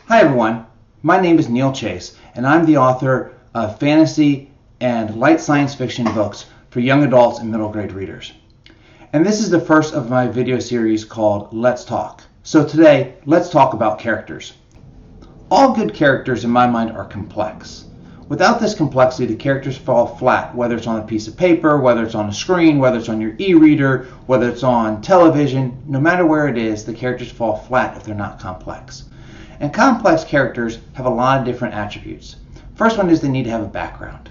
Hi everyone, my name is Neil Chase and I'm the author of fantasy and light science fiction books for young adults and middle grade readers. And this is the first of my video series called Let's Talk. So today, let's talk about characters. All good characters in my mind are complex. Without this complexity, the characters fall flat, whether it's on a piece of paper, whether it's on a screen, whether it's on your e-reader, whether it's on television. No matter where it is, the characters fall flat if they're not complex. And complex characters have a lot of different attributes. First one is they need to have a background.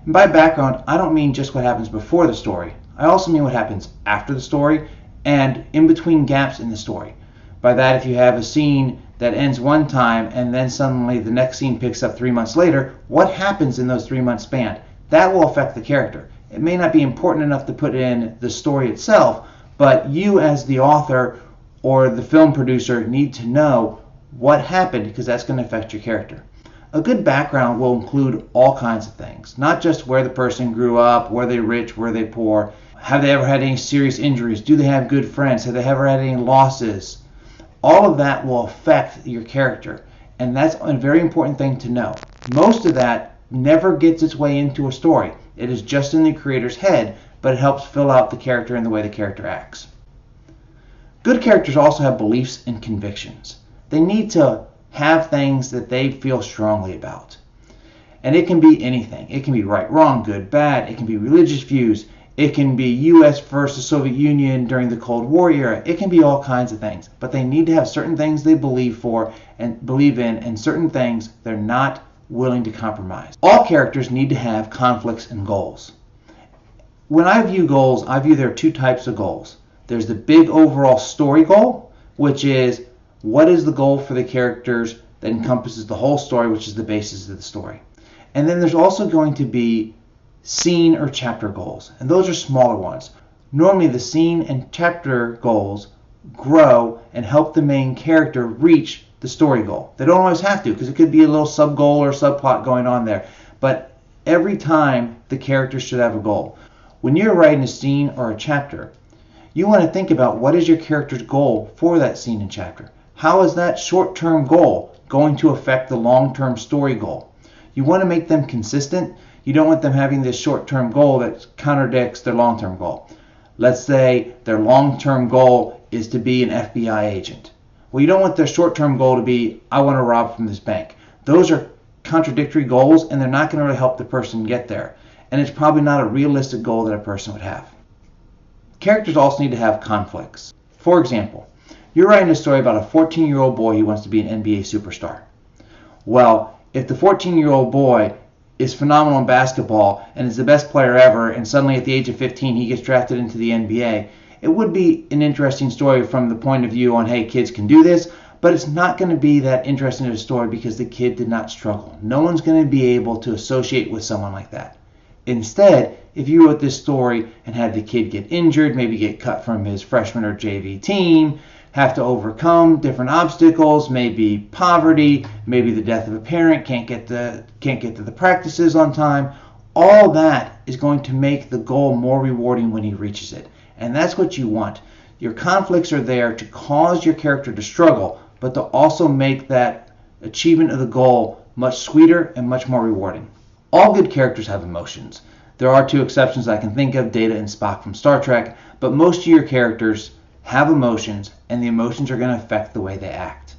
And by background, I don't mean just what happens before the story. I also mean what happens after the story and in between gaps in the story. By that, if you have a scene that ends one time and then suddenly the next scene picks up 3 months later, what happens in those 3 months span? That will affect the character. It may not be important enough to put in the story itself, but you as the author or the film producer need to know what happened, because that's going to affect your character. A good background will include all kinds of things, not just where the person grew up, were they rich, were they poor, have they ever had any serious injuries, do they have good friends, have they ever had any losses. All of that will affect your character, and that's a very important thing to know. Most of that never gets its way into a story. It is just in the creator's head, but it helps fill out the character and the way the character acts. Good characters also have beliefs and convictions. They need to have things that they feel strongly about. And it can be anything. It can be right, wrong, good, bad. It can be religious views. It can be U.S. versus Soviet Union during the Cold War era. It can be all kinds of things. But they need to have certain things they believe in and certain things they're not willing to compromise. All characters need to have conflicts and goals. When I view goals, I view there are two types of goals. There's the big overall story goal, which is what is the goal for the characters that encompasses the whole story, which is the basis of the story. And then there's also going to be scene or chapter goals, and those are smaller ones. Normally the scene and chapter goals grow and help the main character reach the story goal. They don't always have to, because it could be a little sub goal or subplot going on there, but every time the character should have a goal. When you're writing a scene or a chapter, you want to think about what is your character's goal for that scene and chapter. How is that short-term goal going to affect the long-term story goal? You want to make them consistent. You don't want them having this short-term goal that contradicts their long-term goal. Let's say their long-term goal is to be an FBI agent. Well, you don't want their short-term goal to be, I want to rob from this bank. Those are contradictory goals, and they're not going to really help the person get there. And it's probably not a realistic goal that a person would have. Characters also need to have conflicts. For example, you're writing a story about a 14-year-old boy who wants to be an NBA superstar. Well, if the 14-year-old boy is phenomenal in basketball and is the best player ever, and suddenly at the age of 15 he gets drafted into the NBA, it would be an interesting story from the point of view on, hey, kids can do this, but it's not going to be that interesting of a story because the kid did not struggle. No one's going to be able to associate with someone like that. Instead, if you wrote this story and had the kid get injured, maybe get cut from his freshman or JV team, have to overcome different obstacles, maybe poverty, maybe the death of a parent, can't get to the practices on time, all that is going to make the goal more rewarding when he reaches it. And that's what you want. Your conflicts are there to cause your character to struggle, but to also make that achievement of the goal much sweeter and much more rewarding. All good characters have emotions. There are two exceptions I can think of, Data and Spock from Star Trek, but most of your characters have emotions, and the emotions are going to affect the way they act.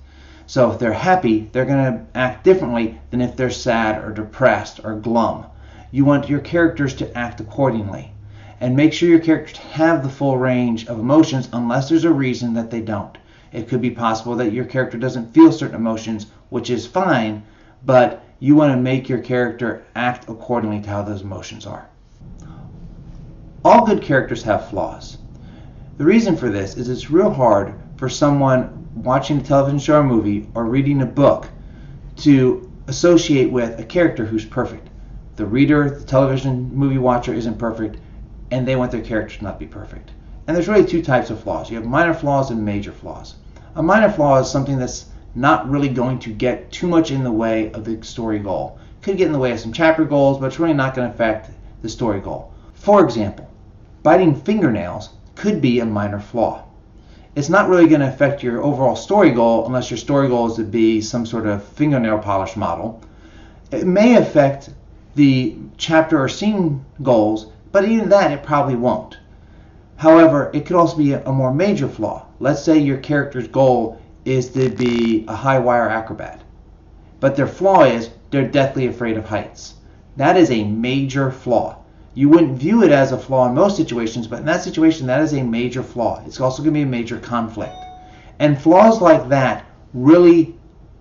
So if they're happy, they're going to act differently than if they're sad or depressed or glum. You want your characters to act accordingly. And make sure your characters have the full range of emotions unless there's a reason that they don't. It could be possible that your character doesn't feel certain emotions, which is fine, but you want to make your character act accordingly to how those emotions are. All good characters have flaws. The reason for this is it's real hard for someone watching a television show or movie or reading a book to associate with a character who's perfect. The reader, the television movie watcher isn't perfect, and they want their character to not be perfect. And there's really two types of flaws. You have minor flaws and major flaws. A minor flaw is something that's not really going to get too much in the way of the story goal. Could get in the way of some chapter goals, but it's really not going to affect the story goal. For example, biting fingernails could be a minor flaw. it's not really going to affect your overall story goal unless your story goal is to be some sort of fingernail polish model. It may affect the chapter or scene goals, but even that it probably won't. However, it could also be a more major flaw. Let's say your character's goal is to be a high wire acrobat, but their flaw is they're deathly afraid of heights. That is a major flaw. You wouldn't view it as a flaw in most situations, but in that situation, that is a major flaw. It's also going to be a major conflict. And flaws like that really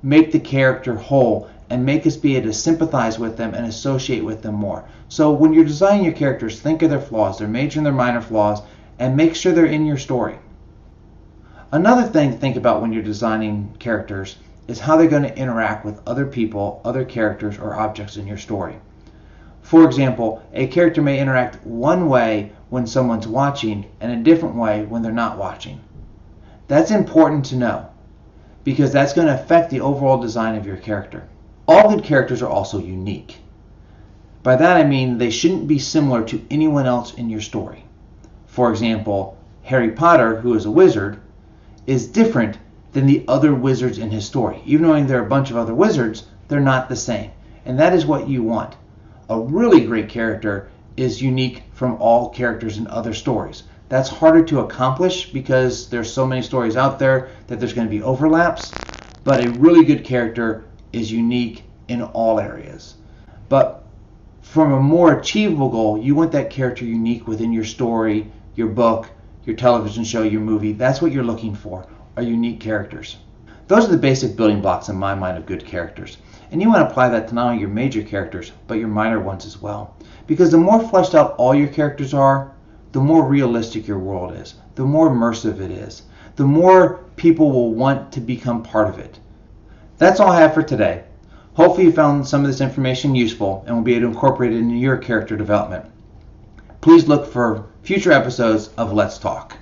make the character whole and make us be able to sympathize with them and associate with them more. So when you're designing your characters, think of their flaws, their major and their minor flaws, and make sure they're in your story. Another thing to think about when you're designing characters is how they're going to interact with other people, other characters, or objects in your story. For example, a character may interact one way when someone's watching and a different way when they're not watching. That's important to know because that's going to affect the overall design of your character. All good characters are also unique. By that I mean they shouldn't be similar to anyone else in your story. For example, Harry Potter, who is a wizard, is different than the other wizards in his story. Even though there are a bunch of other wizards, they're not the same. And that is what you want. A really great character is unique from all characters in other stories. That's harder to accomplish because there's so many stories out there that there's going to be overlaps, but a really good character is unique in all areas. But from a more achievable goal, you want that character unique within your story, your book, your television show, your movie. That's what you're looking for, are unique characters. Those are the basic building blocks in my mind of good characters. And you want to apply that to not only your major characters, but your minor ones as well. Because the more fleshed out all your characters are, the more realistic your world is, the more immersive it is, the more people will want to become part of it. That's all I have for today. Hopefully you found some of this information useful and will be able to incorporate it into your character development. Please look for future episodes of Let's Talk.